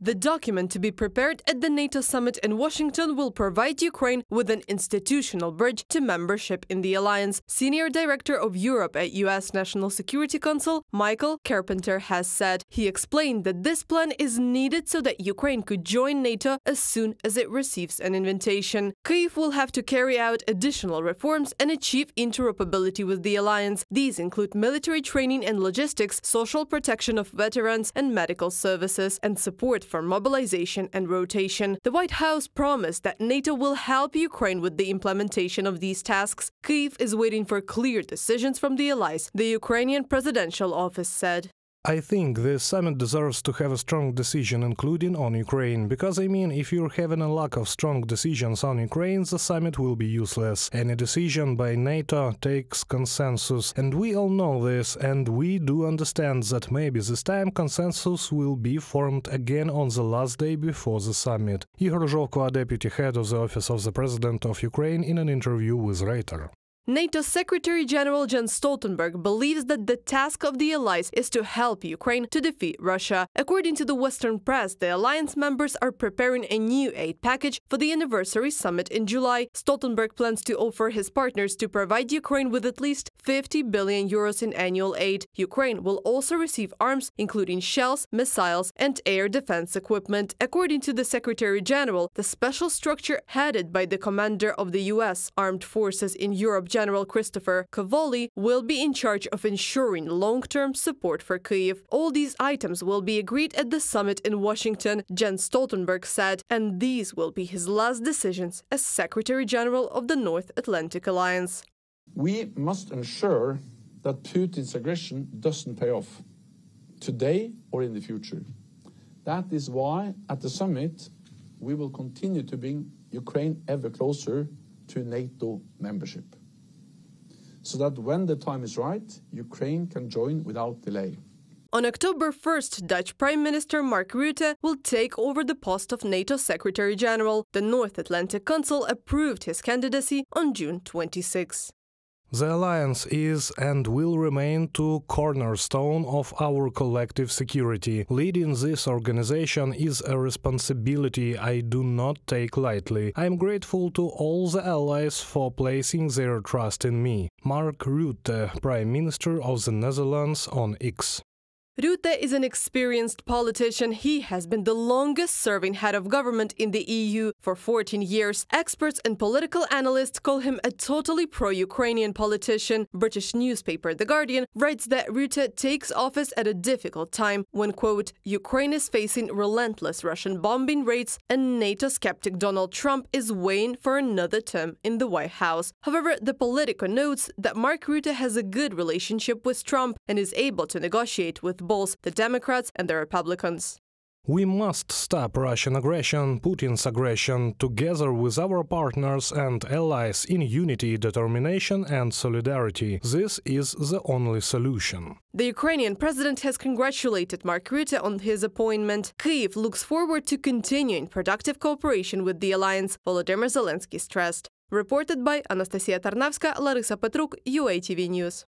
The document to be prepared at the NATO summit in Washington will provide Ukraine with an institutional bridge to membership in the alliance. Senior Director of Europe at U.S. National Security Council, Michael Carpenter, has said. He explained that this plan is needed so that Ukraine could join NATO as soon as it receives an invitation. Kyiv will have to carry out additional reforms and achieve interoperability with the alliance. These include military training and logistics, social protection of veterans and medical services, and support for mobilization and rotation. The White House promised that NATO will help Ukraine with the implementation of these tasks. Kyiv is waiting for clear decisions from the allies, the Ukrainian presidential office said. I think the summit deserves to have a strong decision, including on Ukraine, because if you're having a lack of strong decisions on Ukraine, the summit will be useless. Any decision by NATO takes consensus, and we all know this, and we do understand that maybe this time consensus will be formed again on the last day before the summit. Igor Zhovko, deputy head of the Office of the President of Ukraine, in an interview with Reuters. NATO Secretary-General Jens Stoltenberg believes that the task of the allies is to help Ukraine to defeat Russia. According to the Western press, the alliance members are preparing a new aid package for the anniversary summit in July. Stoltenberg plans to offer his partners to provide Ukraine with at least 50 billion euros in annual aid. Ukraine will also receive arms, including shells, missiles, and air defense equipment. According to the Secretary-General, the special structure headed by the commander of the U.S. Armed Forces in Europe, General Christopher Cavoli, will be in charge of ensuring long-term support for Kyiv. All these items will be agreed at the summit in Washington, Jens Stoltenberg said, and these will be his last decisions as Secretary-General of the North Atlantic Alliance. We must ensure that Putin's aggression doesn't pay off, today or in the future. That is why, at the summit, we will continue to bring Ukraine ever closer to NATO membership, so that when the time is right, Ukraine can join without delay. On October 1st, Dutch Prime Minister Mark Rutte will take over the post of NATO Secretary-General. The North Atlantic Council approved his candidacy on June 26. The alliance is and will remain the cornerstone of our collective security. Leading this organization is a responsibility I do not take lightly. I am grateful to all the allies for placing their trust in me. Mark Rutte, Prime Minister of the Netherlands, on X. Rutte is an experienced politician. He has been the longest-serving head of government in the EU for 14 years. Experts and political analysts call him a totally pro-Ukrainian politician. British newspaper The Guardian writes that Rutte takes office at a difficult time when, quote, Ukraine is facing relentless Russian bombing raids and NATO skeptic Donald Trump is weighing for another term in the White House. However, the Politico notes that Mark Rutte has a good relationship with Trump and is able to negotiate with both the Democrats and the Republicans. We must stop Russian aggression, Putin's aggression, together with our partners and allies in unity, determination and solidarity. This is the only solution. The Ukrainian president has congratulated Mark Rutte on his appointment. Kyiv looks forward to continuing productive cooperation with the alliance, Volodymyr Zelensky stressed. Reported by Anastasia Tarnavska, Larisa Petruk, UATV News.